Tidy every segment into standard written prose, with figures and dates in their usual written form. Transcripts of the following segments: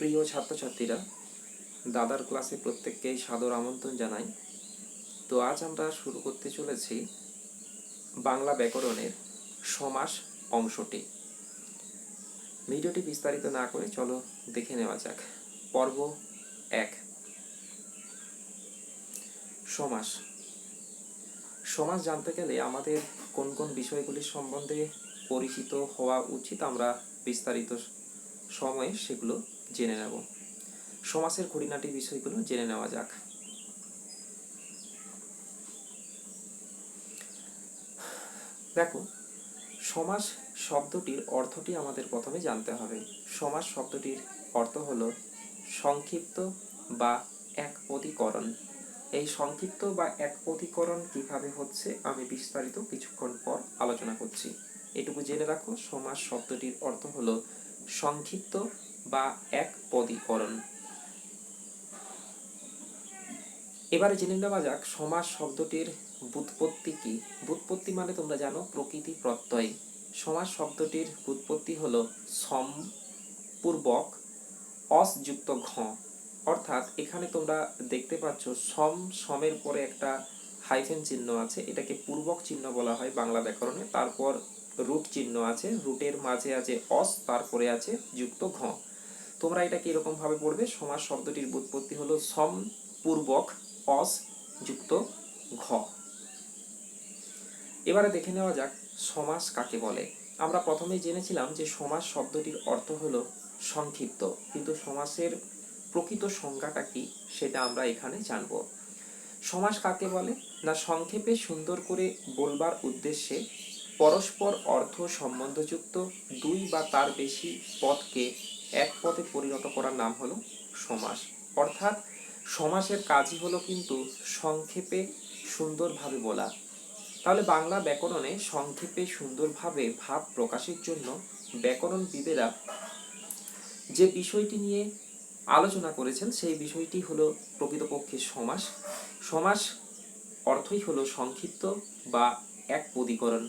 প্রিয় ছাত্রছাত্রীরা, দাদার ক্লাসে প্রত্যেককেই সাদর আমন্ত্রণ জানাই। তো আজ আমরা শুরু করতে চলেছি বাংলা ব্যাকরণের সমাস অংশটি। ভিডিওটি বিস্তারিত না করে চলো দেখে নেওয়া যাক। পর্ব 1, সমাস। সমাস জানতে গেলে আমাদের কোন কোন বিষয়গুলির সম্বন্ধে পরিচিত হওয়া উচিত আমরা বিস্তারিত সময়ে সেগুলো জেনে নেব। সমাসের খুঁটিনাটি বিষয়গুলো জেনে নেওয়া যাক। দেখো, সমাস শব্দটির অর্থটি আমাদের প্রথমে জানতে হবে। সমাস শব্দটির অর্থ হলো সংক্ষিপ্ত বা এক অধিকরণ। এই সংক্ষিপ্ত বা এক অধিকরণ কিভাবে হচ্ছে আমি বিস্তারিত কিছুক্ষণ পর আলোচনা করছি। এটুকু জেনে রাখো, সমাস শব্দটির অর্থ হলো সংক্ষিপ্ত বা এক অধিকরণ। এবারে জেনে নেওয়া যাক সমাস শব্দটির ব্যুৎপত্তি কি। ব্যুৎপত্তি মানে তোমরা জানো প্রকৃতি প্রত্যয়। সমাস শব্দটির ব্যুৎপত্তি হলো সম পূর্বক অস যুক্ত ঘ, অর্থাৎ এখানে তোমরা দেখতে পাচ্ছ সমের পরে একটা হাইফেন চিহ্ন আছে, এটাকে পূর্বক চিহ্ন বলা হয় বাংলা ব্যাকরণে। তারপর রুট চিহ্ন আছে, রুটের মাঝে আছে অস, তারপরে আছে যুক্ত ঘ। তোমরা এটাকে এরকম ভাবে পড়বে, সমাস শব্দটির ব্যুৎপত্তি হলো সম পূর্বক অস যুক্ত ঘ। এবারে দেখে নেওয়া যাক সমাস কাকে বলে। আমরা প্রথমেই জেনেছিলাম যে সমাস শব্দটির অর্থ হলো সংক্ষিপ্ত, কিন্তু সমাসের প্রকৃত সংজ্ঞাটা কি সেটা আমরা এখানে জানব। সমাস কাকে বলে না, সংক্ষেপে সুন্দর করে বলবার উদ্দেশ্যে পরস্পর অর্থ সম্বন্ধযুক্ত দুই বা তার বেশি পদকে এক পদে পরিণত করার নাম হলো সমাস। অর্থাৎ সমাসের কাজই হলো কিন্তু সংক্ষেপে সুন্দরভাবে বলা। তাহলে বাংলা ব্যাকরণে সংক্ষেপে সুন্দরভাবে ভাব প্রকাশের জন্য ব্যাকরণবিদেরা যে বিষয়টি নিয়ে আলোচনা করেছেন সেই বিষয়টি হলো প্রকৃতপক্ষে সমাস। সমাস অর্থই হলো সংক্ষিপ্ত বা এক অধিকরণ।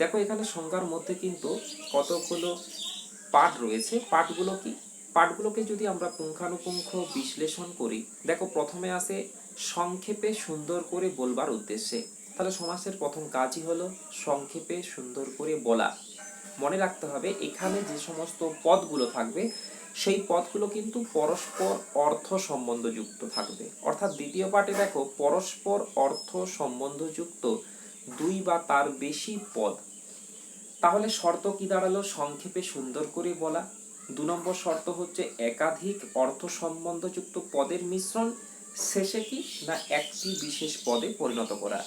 দেখো, এখানে সংজ্ঞার মধ্যে কিন্তু কতগুলো পাঠ রয়েছে। পাঠগুলো কি? পাঠগুলোকে যদি আমরা পুঙ্খানুপুঙ্খ বিশ্লেষণ করি, দেখো প্রথমে আসে সংক্ষেপে সুন্দর করে বলবার উদ্দেশ্যে। তাহলে সমাসের প্রথম কাজই হলো সংক্ষেপে সুন্দর করে বলা। মনে রাখতে হবে এখানে যে সমস্ত পদগুলো থাকবে সেই পদগুলো কিন্তু পরস্পর অর্থ সম্বন্ধযুক্ত থাকবে। অর্থাৎ দ্বিতীয় পাঠে দেখো পরস্পর অর্থ সম্বন্ধযুক্ত দুই বা তার বেশি পদ। তাহলে শর্ত কি দাঁড়ালো? সংক্ষেপে সুন্দর করে বলা। 2 নম্বর শর্ত হচ্ছে একাধিক অর্থ সম্বন্ধযুক্ত পদের মিশ্রণ। শেষে কি না একটি বিশেষ পদে পরিণত করা।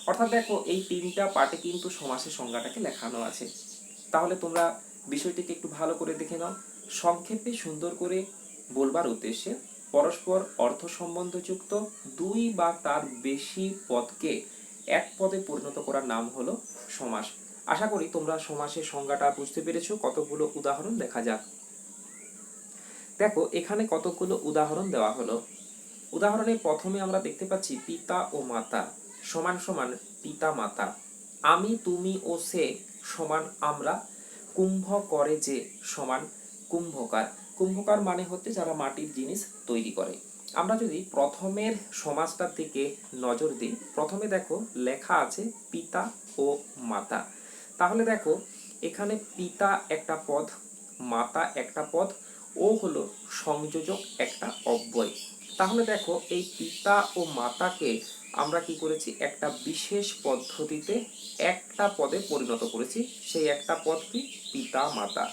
অর্থাৎ দেখো এই তিনটা পার্টে কিন্তু সমাসের সংজ্ঞাটাকে লেখানো আছে। তাহলে তোমরা বিষয়টিকে একটু ভালো করে দেখে নাও। সংক্ষেপে সুন্দর করে বলবার উদ্দেশ্যে পরস্পর অর্থ সম্বন্ধযুক্ত দুই বা তার বেশি পদকে এক পদে পরিণত করার নাম হলো সমাস। আশা করি তোমরা সমাসের সংজ্ঞাটা বুঝতে পেরেছো। কতগুলো উদাহরণ দেখা যাক। দেখো এখানে কতগুলো উদাহরণ দেওয়া হলো। উদাহরণে প্রথমে আমরা দেখতে পাচ্ছি পিতা ও মাতা সমান সমান পিতা মাতা। আমি তুমি ও সে সমান আমরা। কুম্ভ করে যে সমান কুম্ভকার। কুম্ভকার মানে হচ্ছে যারা মাটির জিনিস তৈরি করে। আমরা যদি প্রথমের সমাজটার দিকে নজর দিই, প্রথমে দেখো লেখা আছে পিতা ও মাতা। তাহলে দেখো এখানে পিতা একটা পদ, মাতা একটা পদ, ও হলো সংযোজক একটা অব্যয়। তাহলে দেখো এই পিতা ও মাতাকে আমরা কি করেছি, একটা বিশেষ পদ্ধতিতে একটা পদে পরিণত করেছি। সেই একটা পদ কি? পিতা মাতা।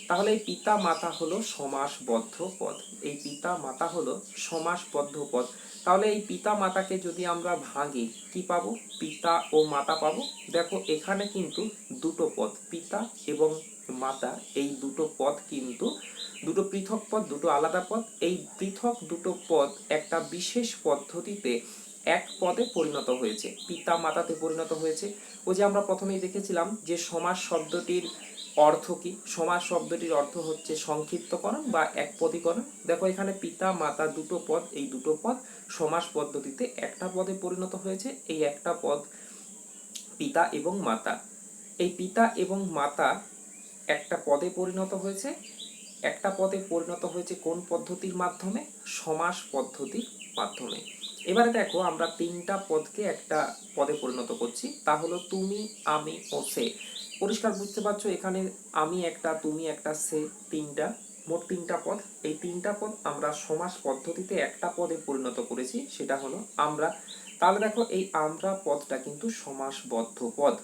তাহলে এই পিতা মাতা হলো সমাসবদ্ধ পদ। এই পিতা মাতা হলো সমাসবদ্ধ পদ। তাহলে এই পিতা মাতাকে যদি আমরা ভাঙি কি পাবো? পিতা ও মাতা পাবো। দেখো এখানে কিন্তু দুটো পদ, পিতা এবং মাতা, এই দুটো পদ কিন্তু দুটো পৃথক পদ, দুটো আলাদা পদ। এই পৃথক দুটো পদ একটা বিশেষ পদ্ধতিতে এক পদে পরিণত হয়েছে, পিতা মাতাতে পরিণত হয়েছে। ওই যে আমরা প্রথমেই দেখেছিলাম যে সমাস শব্দটির অর্থ কি। সমাস শব্দটির অর্থ হচ্ছে সংক্ষিপ্তকরণ বা এক পদীকরণ। দেখো এখানে পিতা মাতা দুটো পদ, এই দুটো পদ সমাস পদ্ধতিতে একটা পদে পরিণত হয়েছে। এই একটা পদ পিতা এবং মাতা। এই পিতা এবং মাতা একটা পদে পরিণত হয়েছে একটা পদে পরিণত হয়েছে কোন পদ্ধতির মাধ্যমে? সমাস পদ্ধতির মাধ্যমে। এবারে দেখো আমরা তিনটা পদকে একটা পদে পরিণত করছি, তা হলো তুমি, আমি ও সে। পরিষ্কার বুঝতে পারছো, এখানে আমি একটা, তুমি একটা, সে তিনটা, মোট তিনটা পদ। এই তিনটা পদ আমরা সমাস পদ্ধতিতে একটা পদে পরিণত করেছি, সেটা হলো আমরা। তাহলে দেখো এই আমরা পদটা কিন্তু সমাসবদ্ধ পদ।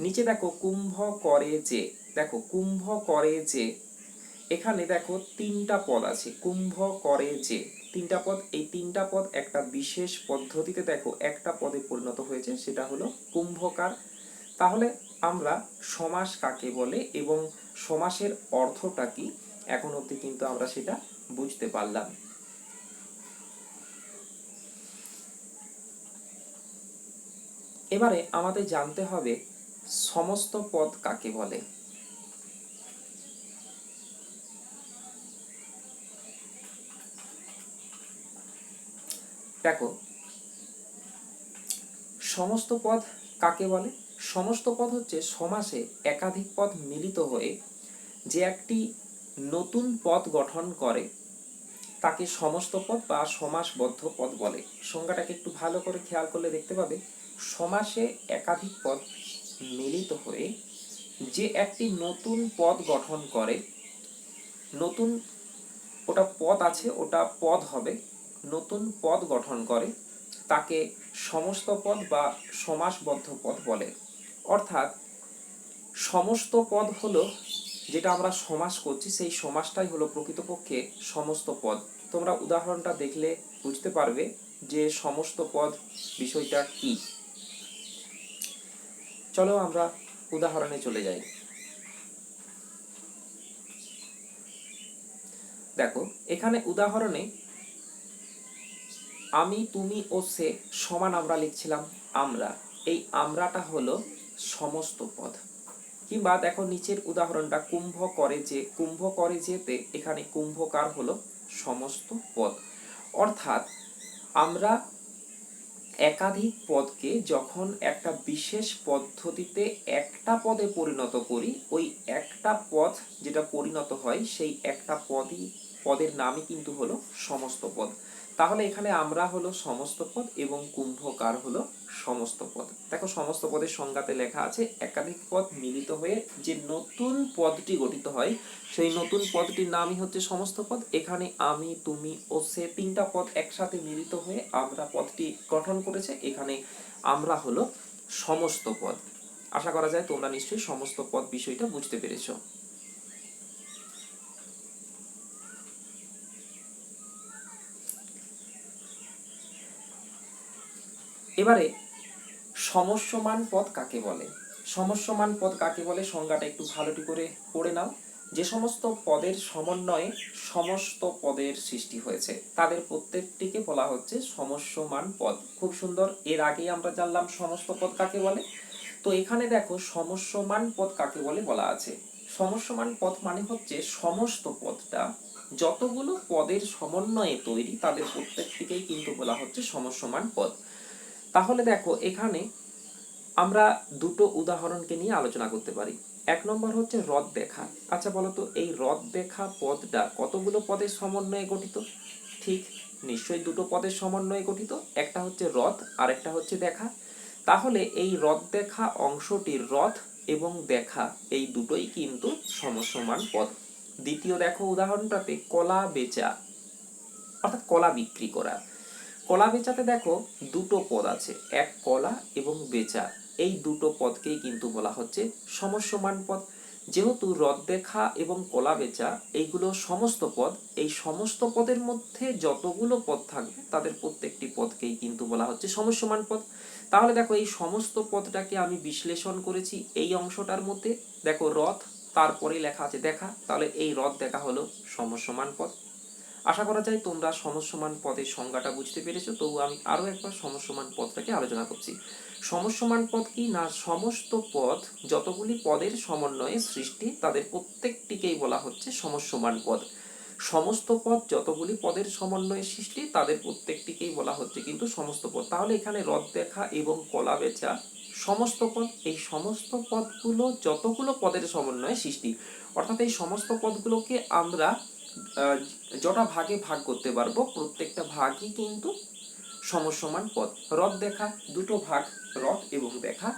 নিচে দেখো কুম্ভ করে যে, দেখো কুম্ভ করে যে, এখানে দেখো তিনটা পদ আছে, কুম্ভ করে যে তিনটা পদ। এই তিনটা পদ একটা বিশেষ পদ্ধতিতে দেখো একটা পদে পরিণত হয়েছে, সেটা হলো কুম্ভকার। তাহলে আমরা সমাস কাকে বলে এবং সমাসের অর্থটা কি এখন অবধি কিন্তু আমরা সেটা বুঝতে পারলাম। এবারে আমাদের জানতে হবে সমস্ত পদ কাকে বলে। দেখো সমস্ত পদ কাকে বলে? সমস্ত পদ হচ্ছে সমাসে একাধিক পদ মিলিত হয়ে যে একটি নতুন পদ গঠন করে তাকে সমস্ত পদ বা সমাসবদ্ধ পদ বলে। সংজ্ঞাটাকে একটু ভালো করে খেয়াল করলে দেখতে পাবে, সমাসে একাধিক পদ মিলিত হয়ে যে একটি নতুন পদ গঠন করে, নতুন ওটা পদ আছে, ওটা পদ হবে, নতুন পদ গঠন করে তাকে সমস্ত পদ বা সমাসবদ্ধ পদ বলে। অর্থাৎ সমস্ত পদ হলো যেটা আমরা সমাস করছি, সেই সমাসটাই হলো প্রকৃতপক্ষে সমস্ত পদ। তোমরা উদাহরণটা দেখলে বুঝতে পারবে যে সমস্ত পদ বিষয়টা কি। চলো আমরা উদাহরণে চলে যাই। দেখো এখানে উদাহরণে আমি, তুমি ও সে সমান আমরা লিখছিলাম আমরা, এই আমরাটা হলো সমস্ত পদ। কিংবা দেখো নিচের উদাহরণটা কুম্ভ করে যে, কুম্ভ করে যেতে এখানে কুম্ভকার হলো সমস্ত পদ। অর্থাৎ আমরা একাধিক পদকে যখন একটা বিশেষ পদ্ধতিতে একটা পদে পরিণত করি, ওই একটা পদ যেটা পরিণত হয় সেই একটা পদের নামই কিন্তু হলো সমস্ত পদ। তাহলে এখানে আমরা হলো সমস্ত পদ এবং কুম্ভকার হলো সমস্ত পদ। দেখো সমস্ত পদের সংজ্ঞাতে লেখা আছে একাধিক পদ মিলিত হয়ে যে নতুন পদটি গঠিত হয় সেই নতুন পদটির নামই হচ্ছে সমস্ত পদ। এখানে আমি, তুমি ও সে তিনটা পদ একসাথে মিলিত হয়ে আমরা পদটি গঠন করেছে, এখানে আমরা হলো সমস্ত পদ। আশা করা যায় তোমরা নিশ্চয়ই সমস্ত পদ বিষয়টা বুঝতে পেরেছো। এবারে সমস্যমান পদ কাকে বলে? সমস্যমান পদ কাকে বলে সংজ্ঞাটা একটু ভালোটি করে পড়ে নাও। যে সমস্ত পদের সমন্বয়ে সমস্ত পদের সৃষ্টি হয়েছে তাদের প্রত্যেকটিকে বলা হচ্ছে সমস্যমান পদ। খুব সুন্দর, এর আগেই আমরা জানলাম সমস্ত পদ কাকে বলে। তো এখানে দেখো সমস্যমান পদ কাকে বলে বলা আছে। সমস্যমান পদ মানে হচ্ছে সমস্ত পদটা যতগুলো পদের সমন্বয়ে তৈরি তাদের প্রত্যেকটিকেই কিন্তু বলা হচ্ছে সমস্যমান পদ। তাহলে দেখো এখানে আমরা দুটো উদাহরণকে নিয়ে আলোচনা করতে পারি। এক নম্বর হচ্ছে হ্রদ দেখা। আচ্ছা বলতো এই হ্রদ দেখা পদটা কতগুলো পদের সমন্বয়ে গঠিত? ঠিক, নিশ্চয়ই দুটো পদের সমন্বয়ে গঠিত, একটা হচ্ছে হ্রদ আর একটা হচ্ছে দেখা। তাহলে এই হ্রদ দেখা অংশটির হ্রদ এবং দেখা এই দুটোই কিন্তু সমসমান পদ। দ্বিতীয় দেখো উদাহরণটাতে কলা বেচা, অর্থাৎ কলা বিক্রি করা। কলা বেচাতে দেখো দুটো পদ আছে, এক কলা এবং বেচা, এই দুটো পদকেই কিন্তু বলা হচ্ছে সমস্যমান পদ। যেহেতু হ্রদ দেখা এবং কলা বেচা এইগুলো সমস্ত পদ, এই সমস্ত পদের মধ্যে যতগুলো পদ থাকবে তাদের প্রত্যেকটি পদকেই কিন্তু বলা হচ্ছে সমস্যমান পদ। তাহলে দেখো এই সমস্ত পদটাকে আমি বিশ্লেষণ করেছি এই অংশটার মধ্যে। দেখো হ্রদ, তারপরে লেখা আছে দেখা, তাহলে এই হ্রদ দেখা হলো সমস্যমান পদ। আশা করা যায় তোমরা সমস্যমান পদের সংজ্ঞাটা বুঝতে পেরেছো। তবু আমি আরো একবার সমস্যমান পদটাকে আলোচনা করছি। সমস্যমান পদ কি না, সমস্ত পদ যতগুলি পদের সমন্বয়ে সৃষ্টি তাদের প্রত্যেকটিকেই বলা হচ্ছে সমস্যমান পদ। সমস্ত পদ যতগুলি পদের সমন্বয়ে সৃষ্টি তাদের প্রত্যেকটিকেই বলা হচ্ছে কিন্তু সমস্ত পদ। তাহলে এখানে হ্রদ দেখা এবং কলা বেচা সমস্ত পদ, এই সমস্ত পদগুলো যতগুলো পদের সমন্বয়ে সৃষ্টি, অর্থাৎ এই সমস্ত পদগুলোকে আমরা জটা ভাগে ভাগ করতে পারবো, প্রত্যেকটা ভাগই কিন্তু সমসমান পদ। রথ দেখা দুটো ভাগ, রথ এবং দেখা।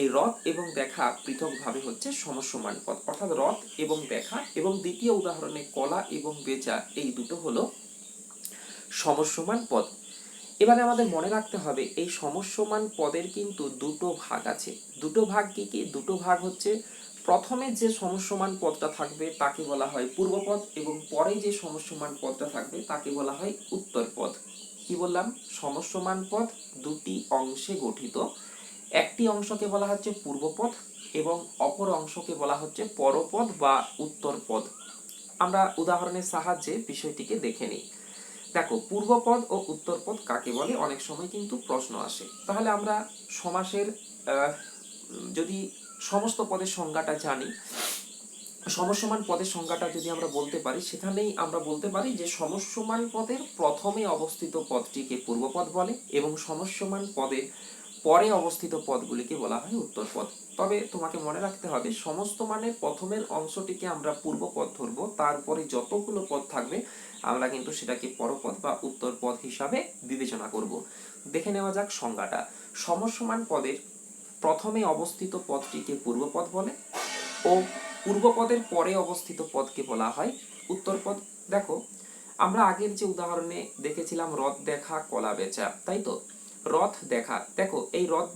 এই রথ এবং দেখা পৃথকভাবে হচ্ছে সমসমান পদ, অর্থাৎ রথ এবং দেখা এবং দ্বিতীয় উদাহরণে কলা এবং বেচা, এই দুটো হলো সমসমান পদ। এবারে আমাদের মনে রাখতে হবে এই সমসমান পদের কিন্তু দুটো ভাগ আছে। দুটো ভাগ কি কি? দুটো ভাগ হচ্ছে, প্রথমে যে সমসমান পদটা থাকবে তাকে বলা হয় পূর্বপদ এবং পরে যে সমসমান পদটা থাকবে তাকে বলা হয় উত্তরপদ। কি বললাম? সমসমান পদ দুটি অংশে গঠিত, একটি অংশকে বলা হচ্ছে পূর্বপদ এবং অপর অংশকে বলা হচ্ছে পরপদ বা উত্তরপদ। আমরা উদাহরণের সাহায্যে বিষয়টিকে দেখে নিই। দেখো, পূর্বপদ ও উত্তরপদ কাকে বলে অনেক সময় কিন্তু প্রশ্ন আসে। তাহলে আমরা সমাসের যদি সমস্ত পদের সংজ্ঞাটা জানি, সমসমান পদের সংজ্ঞাটা যদি আমরা বলতে পারি, সেখানেই আমরা বলতে পারি যে সমসমান পদের প্রথমে অবস্থিত পদটিকে পূর্বপদ বলে এবং সমসমান পদের পরে অবস্থিত পদগুলিকে বলা হয় উত্তরপদ। তবে তোমাকে মনে রাখতে হবে সমস্ত মানের প্রথমের অংশটিকে আমরা পূর্বপদ ধরবো, তারপরে যতগুলো পদ থাকবে আমরা কিন্তু সেটাকে পরপদ বা উত্তরপদ হিসাবে বিবেচনা করব। দেখে নেওয়া যাক সংজ্ঞাটা। সমসমান পদের প্রথমে অবস্থিত পদটিকে পূর্বপদ বলে ও পূর্বপদের পরে অবস্থিত পদকে বলা হয় উত্তরপদ। দেখো, আমরা আগের যে উদাহরণে দেখেছিলাম রথ দেখা কলা বেচা, তাই তো? রথ দেখা, দেখো এই রথ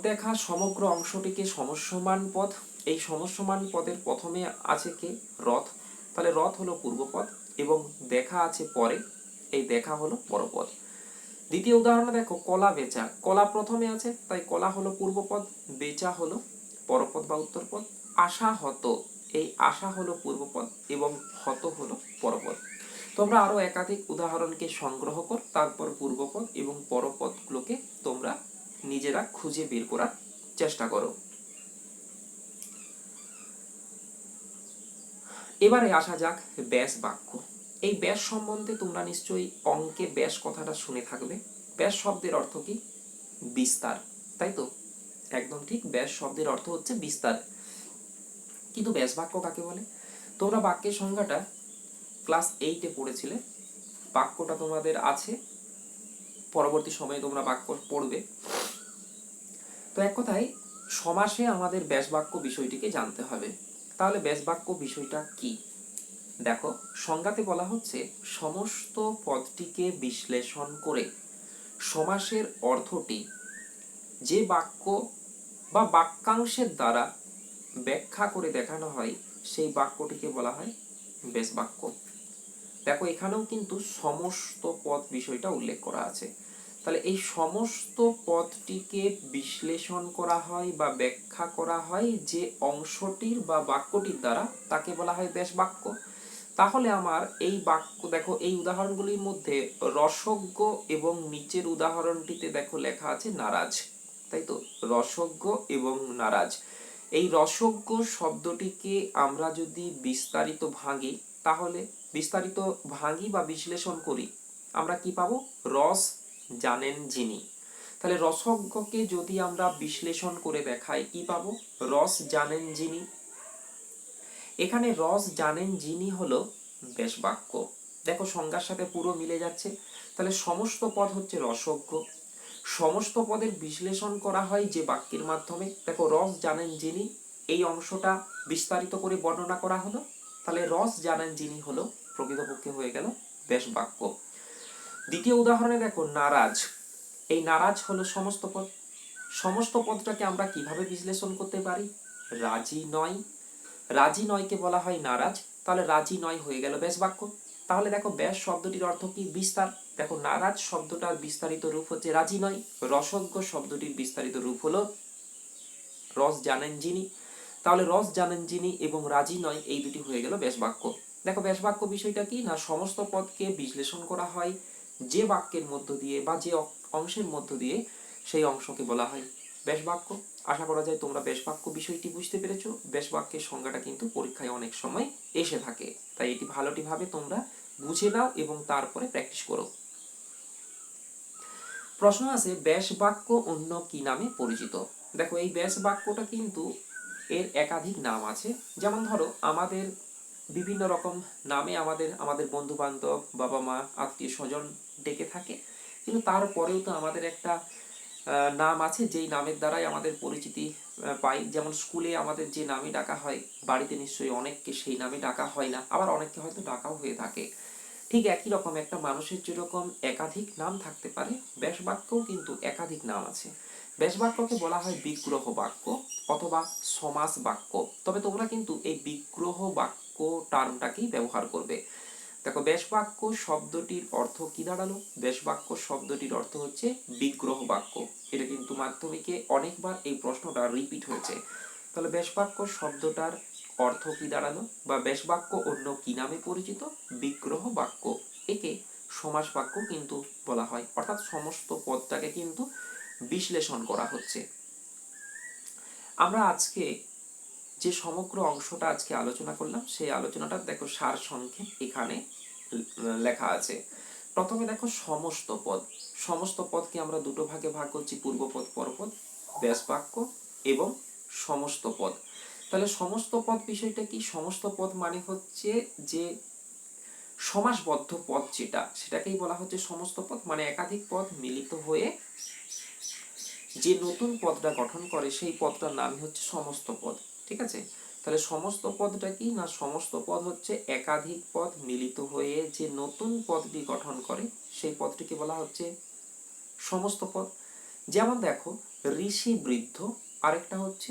দেখা সমগ্র অংশটিকে সমসমান পদ। এই সমসমান পদের প্রথমে আছে কে? রথ। তাহলে রথ হলো পূর্বপদ এবং দেখা আছে পরে, এই দেখা হলো পরপদ। দ্বিতীয় উদাহরণে দেখো কলা বেচা, কলা প্রথমে আছে তাই কলা হলো পূর্বপদ, বেচা হলো পরপদ বা উত্তরপদ। আশা হত, এই আশা হলো পূর্বপদ এবং হত হলো পরপদ। তোমরা আরো একাধিক উদাহরণকে সংগ্রহ কর, তারপর পূর্বপদ এবং পরপদগুলোকে তোমরা নিজেরা খুঁজে বের করার চেষ্টা করো। এবারে আসা যাক ব্যাস বাক্য। এই ব্যাস সম্বন্ধে তোমরা নিশ্চয়ই অঙ্কে ব্যাস কথাটা শুনে থাকবে। ব্যাস শব্দের অর্থ কি? বিস্তার, তাই তো? একদম ঠিক, ব্যাস শব্দের অর্থ হচ্ছে বিস্তার। কিন্তু ব্যাস বাক্য কাকে বলে? তোমরা বাক্যের সংজ্ঞাটা ক্লাস 8-এ পড়েছিলে, বাক্যটা তোমাদের আছে, পরবর্তী সময়ে তোমরা বাক্য পড়বে। তো এক কথায় সমাসে আমাদের ব্যাস বাক্য বিষয়টিকে জানতে হবে। তাহলে ব্যাস বাক্য বিষয়টা কি? দেখো, সংজ্ঞাতে বলা হচ্ছে সমস্ত পদটিকে বিশ্লেষণ করে সমাসের অর্থটি যে বাক্য বা বাক্যাংশের দ্বারা ব্যাখ্যা করে দেখানো হয় সেই বাক্যটিকে বলা হয় ব্যাস বাক্য। দেখো, এখানেও কিন্তু সমস্ত পদ বিষয়টা উল্লেখ করা আছে। তাহলে এই সমস্ত পদটিকে বিশ্লেষণ করা হয় বা ব্যাখ্যা করা হয় যে অংশটির বা বাক্যটির দ্বারা, তাকে বলা হয় ব্যাস বাক্য। তাহলে আমার এই বাক্য, দেখো এই উদাহরণগুলির মধ্যে রসজ্ঞ এবং নিচের উদাহরণটিতে দেখো লেখা আছে নারাজ, তাই তো? রসজ্ঞ এবং নারাজ, এই রসজ্ঞ শব্দটিকে আমরা যদি বিস্তারিত ভাঙি, তাহলে বিস্তারিত ভাঙি বা বিশ্লেষণ করি, আমরা কি পাবো? রস জানেন যিনি। তাহলে রসজ্ঞকে যদি আমরা বিশ্লেষণ করে দেখাই, কি পাবো? রস জানেন যিনি। এখানে রস জানেন যিনি হলো ব্যাস বাক্য। দেখো সংজ্ঞার সাথে পুরো মিলে যাচ্ছে। তাহলে সমস্ত পদ হচ্ছে রসজ্ঞ, সমস্ত পদের বিশ্লেষণ করা হয় যে বাক্যের মাধ্যমে। দেখো, রস জানেন যিনি, এই অংশটা বিস্তারিত করে বর্ণনা করা হলো, তাহলে রস জানেন যিনি হলো প্রকৃতপক্ষে হয়ে গেল ব্যাস বাক্য। দ্বিতীয় উদাহরণে দেখো নারাজ, এই নারাজ হলো সমস্ত পদ। সমস্ত পদটাকে আমরা কিভাবে বিশ্লেষণ করতে পারি? রাজি নয়, রাজি নয়কে বলা হয় নারাজ, তাহলে রাজি নয় হয়ে গেল ব্যাস বাক্য। তাহলে দেখো ব্যাস শব্দটির অর্থ কি? বিস্তার। দেখো, নারাজ শব্দটার বিস্তারিত রূপ হচ্ছে রাজি নয়, রসজ্ঞ শব্দটির বিস্তারিত রূপ হলো রস জানেন যিনি। তাহলে রস জানেন যিনি এবং রাজি নয়, এই দুটি হয়ে গেল ব্যাস বাক্য। দেখো, ব্যাস বাক্য বিষয়টা কি? না সমস্ত পদকে বিশ্লেষণ করা হয় যে বাক্যের মধ্য দিয়ে বা যে অংশের মধ্য দিয়ে, সেই অংশকে বলা হয় ব্যাস বাক্য। আশা করা যায় তোমরা ব্যাস বাক্য বিষয়টি বুঝতে পেরেছো। ব্যাস বাক্যের সংজ্ঞাটা কিন্তু পরীক্ষায় অনেক সময় এসে থাকে, তাই এটি ভালোটিভাবে তোমরা বুঝে নাও এবং তারপরে প্র্যাকটিস করো। প্রশ্ন আছে ব্যাস বাক্য অন্য কি নামে পরিচিত? দেখো, এই ব্যাস বাক্যটা কিন্তু এর একাধিক নাম আছে। যেমন ধরো আমাদের বিভিন্ন রকম নামে আমাদের আমাদের বন্ধু বান্ধব, বাবা মা, আত্মীয় স্বজন ডেকে থাকে, কিন্তু তারপরেও তো আমাদের একটা নাম আছে যেই নামের দ্বারাই আমাদের পরিচিতি পাই। যেমন স্কুলে আমাদের যে নামে ডাকা হয়, বাড়িতে নিশ্চয়ই অনেককে সেই নামে ডাকা হয় না, আবার অনেককে হয়তো ডাকাও হয়ে থাকে। ঠিক একই রকম একটা মানুষের যেরকম একাধিক নাম থাকতে পারে, ব্যাস বাক্যও কিন্তু একাধিক নাম আছে। ব্যাস বাক্যকে বলা হয় বিগ্রহ বাক্য অথবা সমাস বাক্য। তবে তোমরা কিন্তু এই বিগ্রহ বাক্য টার্মটাকেই ব্যবহার করবে। দেখো, ব্যাস বাক্য শব্দটির অর্থ কি দাঁড়ালো? ব্যাস বাক্য শব্দটির অর্থ হচ্ছে বিগ্রহ বাক্য। এটা কিন্তু মাধ্যমিকে অনেকবার এই প্রশ্নটা রিপিট হয়েছে। তাহলে ব্যাস বাক্য শব্দটার অর্থ কি দাঁড়ালো, বা ব্যাস বাক্য অন্য কি নামে পরিচিত? বিগ্রহ বাক্য। একে সমাস বাক্য কিন্তু বলা হয়, অর্থাৎ সমস্ত পদটাকে কিন্তু বিশ্লেষণ করা হচ্ছে। আমরা আজকে যে সমগ্র অংশটা আজকে আলোচনা করলাম, সেই আলোচনাটা দেখো সার সংক্ষেপ এখানে লেখা আছে। প্রথমে দেখো সমস্ত পদ। সমস্ত পদকে আমরা দুটো ভাগে ভাগ করছি, পূর্বপদ, পরপদ, ব্যাস বাক্য এবং সমস্ত পদ। তাহলে সমস্ত পদ বিষয়টা কি? সমস্ত পদ মানে হচ্ছে যে সমাসবদ্ধ পদ যেটা, সেটাকেই বলা হচ্ছে সমস্ত পদ। মানে একাধিক পদ মিলিত হয়ে যে নতুন পদটা গঠন করে সেই পদটার নামই হচ্ছে সমস্ত পদ। ঠিক আছে? তাহলে সমস্ত পদটা কি না? সমস্ত পদ হচ্ছে একাধিক পদ মিলিত হয়ে যে নতুন পদটি গঠন করে সেই পদটিকে বলা হচ্ছে সমস্ত পদ। যেমন দেখো, ঋষি বৃদ্ধ, আরেকটা হচ্ছে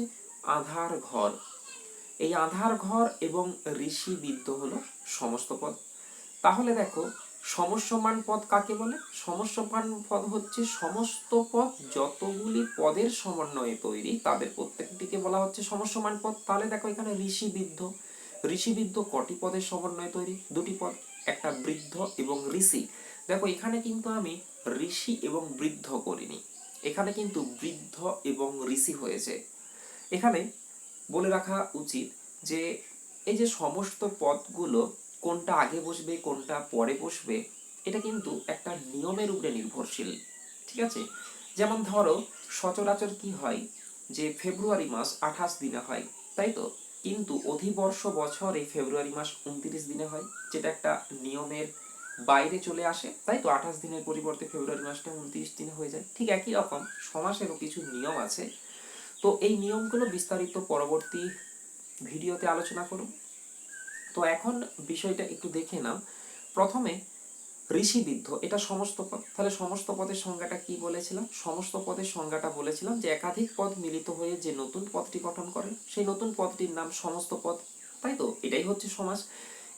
আধার ঘর। এই আধার ঘর এবং ঋষি বৃদ্ধ হলো সমস্ত পদ। তাহলে দেখো, সমস্যমান পদ কাকে বলে? সমস্যমান পদ হচ্ছে সমস্ত পদ যতগুলি পদের সমন্বয়ে তৈরি তাদের প্রত্যেকটিকে বলা হচ্ছে সমস্যমান পদ। তাহলে দেখো এখানে ঋষিবৃদ্ধ, ঋষিবৃদ্ধ কটি পদের সমন্বয়ে তৈরি? দুটি পদ, একটা বৃদ্ধ এবং ঋষি। দেখো এখানে কিন্তু আমি ঋষি এবং বৃদ্ধ করিনি, এখানে কিন্তু বৃদ্ধ এবং ঋষি হয়েছে। এখানে বলে রাখা উচিত যে এই যে সমস্ত পদগুলো কোনটা আগে বসবে কোনটা পরে বসবে, এটা কিন্তু একটা নিয়মের উপরে নির্ভরশীল। ঠিক আছে? যেমন ধরো, সচরাচর কি হয় যে ফেব্রুয়ারি মাস 28 দিনে হয়, তাই তো? কিন্তু অধিবর্ষ বছরে ফেব্রুয়ারি মাস 29 দিনে হয়, যেটা একটা নিয়মের বাইরে চলে আসে, তাই তো? 28 দিনের পরিবর্তে ফেব্রুয়ারি মাসটা 29 দিনে হয়ে যায়। ঠিক একই রকম সমাসেরও কিছু নিয়ম আছে। তো এই নিয়মগুলো বিস্তারিত পরবর্তী ভিডিওতে আলোচনা করব। তো এখন বিষয়টা একটু দেখে নাও। প্রথমে ঋষিবৃদ্ধ, এটা সমস্ত পদ। তাহলে সমস্ত পদের সংজ্ঞাটা কি বলেছিলাম? সমস্ত পদের সংজ্ঞাটা বলেছিলাম যে একাধিক পদ মিলিত হয়ে যে নতুন পদটি গঠন করে সেই নতুন পদটির নাম সমস্ত পদ, তাই তো? এটাই হচ্ছে সমাস।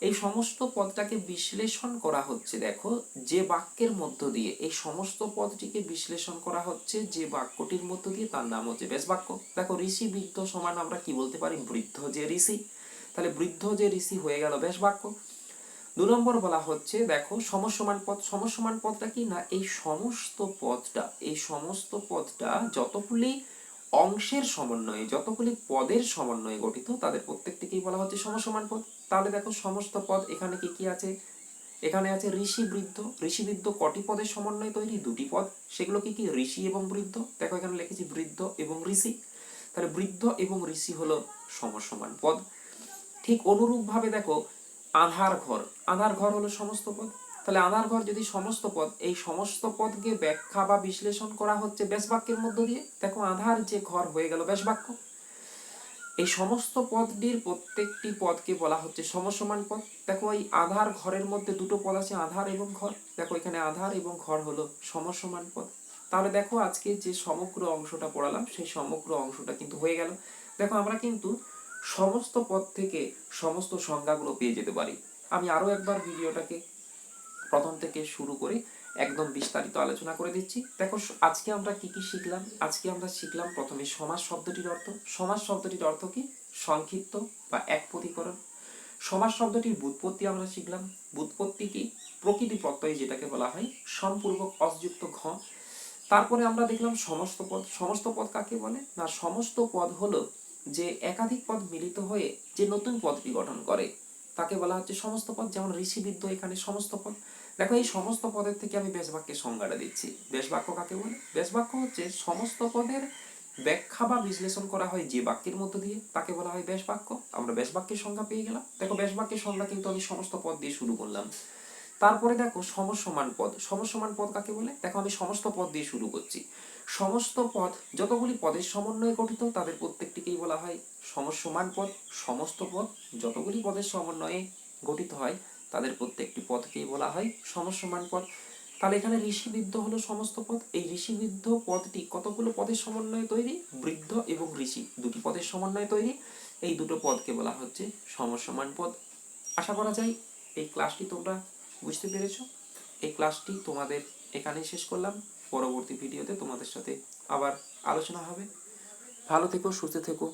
এই সমস্ত পদটাকে বিশ্লেষণ করা হচ্ছে, দেখো যে বাক্যের মধ্য দিয়ে এই সমস্ত পদটিকে বিশ্লেষণ করা হচ্ছে, যে বাক্যটির মধ্য দিয়ে, তার নাম হচ্ছে ব্যাস বাক্য। দেখো, ঋষি বৃদ্ধ সমান আমরা কি বলতে পারি? বৃদ্ধ যে ঋষি। তাহলে বৃদ্ধ যে ঋষি হয়ে গেল ব্যাস বাক্য। 2 নম্বর বলা হচ্ছে, দেখো সমস্যমান পদ। সমস্যমান পদটা কি না? এই সমস্ত পদটা, এই সমস্ত পদটা যতগুলি অংশের সমন্বয়ে, যতগুলি পদের সমন্বয়ে গঠিত তাদের প্রত্যেকটিকেই বলা হচ্ছে সমস্যমান পদ। তাহলে দেখো সমস্ত পদ এখানে কি কি আছে? এখানে আছে ঋষি বৃদ্ধ। ঋষি বৃদ্ধ কটি পদের সমন্বয়ে তৈরি? দুটি পদ। সেগুলো কি কি? ঋষি এবং বৃদ্ধ। দেখো এখানে লিখেছি বৃদ্ধ এবং ঋষি। তাহলে বৃদ্ধ এবং ঋষি হলো সমসমান পদ। ঠিক অনুরূপভাবে দেখো আধার ঘর। আধার ঘর হলো সমস্ত পদ। তাহলে আধার ঘর যদি সমস্ত পদ, এই সমস্ত পদকে ব্যাখ্যা বা বিশ্লেষণ করা হচ্ছে ব্যাস বাক্যের মধ্য দিয়ে। দেখো আধার যে ঘর হয়ে গেল ব্যাস বাক্য। এই সমস্ত পদটির প্রত্যেকটি পদকে বলা হচ্ছে সমসমান পদ। দেখো এই আধার ঘরের মধ্যে দুটো পদ আছে, আধার এবং ঘর। দেখো এখানে আধার এবং ঘর হলো সমসমান পদ। তাহলে দেখো আজকে যে সমগ্র অংশটা পড়ালাম সেই সমগ্র অংশটা কিন্তু হয়ে গেল। দেখো আমরা কিন্তু সমস্ত পদ থেকে সমস্ত সংজ্ঞাগুলো পেয়ে যেতে পারি। আমি আরো একবার ভিডিওটাকে প্রথম থেকে শুরু করে একদম বিস্তারিত আলোচনা করে দিচ্ছি। দেখো আজকে আমরা কি কি শিখলাম? আজকে আমরা শিখলাম প্রথমে সমাস শব্দটির অর্থ। সমাস শব্দটির অর্থ কি? সংক্ষিপ্ত বা একপদীকরণ। সমাস শব্দটির ব্যুৎপত্তি আমরা শিখলাম। ব্যুৎপত্তি কি? প্রকৃতি প্রত্যয় যেটাকে বলা হয়, সম্পূর্বক অযুক্ত ঘ। তারপরে আমরা দেখলাম সমস্ত পদ। সমস্ত পদ কাকে বলে না? সমস্ত পদ হলো যে একাধিক পদ মিলিত হয়ে যে নতুন পদটি গঠন করে তাকে বলা হচ্ছে সমস্ত পদ। যেমন ঋষিবৃদ্ধ এখানে সমস্ত পদ। দেখো এই সমস্ত পদের থেকে আমি ব্যাস বাক্যের সংজ্ঞাটা দিচ্ছি। ব্যাস বাক্য কাকে বলে? ব্যাস বাক্য হচ্ছে সমস্ত পদের ব্যাখ্যা বা বিশ্লেষণ করা হয় যে বাক্যের মধ্য দিয়ে তাকে বলা হয় ব্যাস বাক্য। আমরা ব্যাস বাক্যের সংজ্ঞা পেয়ে গেলাম। দেখো ব্যাস বাক্যের সংজ্ঞা কিন্তু আমি সমস্ত পদ দিয়ে শুরু করলাম। তারপরে দেখো সমসমান পদ। সমসমান পদ কাকে বলে? দেখো আমি সমস্ত পদ দিয়ে শুরু করছি। সমস্ত পদ যতগুলি পদের সমন্বয়ে গঠিত তাদের প্রত্যেকটিকেই বলা হয় সমসমান পদ। সমস্ত পদ যতগুলি পদের সমন্বয়ে গঠিত হয় তাদের প্রত্যেকটি পদকেই বলা হয় সমসমান পদ। তাহলে এখানে ঋষিবৃদ্ধ হলো সমস্ত পদ। এই ঋষিবৃদ্ধ পদটি কতগুলো পদের সমন্বয়ে তৈরি? বৃদ্ধ এবং ঋষি দুটি পদের সমন্বয়ে তৈরি। এই দুটো পদকে বলা হচ্ছে সমসমান পদ। আশা করা যায় এই ক্লাসটি তোমরা বুঝতে পেরেছো। এই ক্লাসটি তোমাদের এখানেই শেষ করলাম। পরবর্তী ভিডিওতে তোমাদের সাথে আবার আলোচনা হবে। ভালো থেকো, সুস্থ থেকো।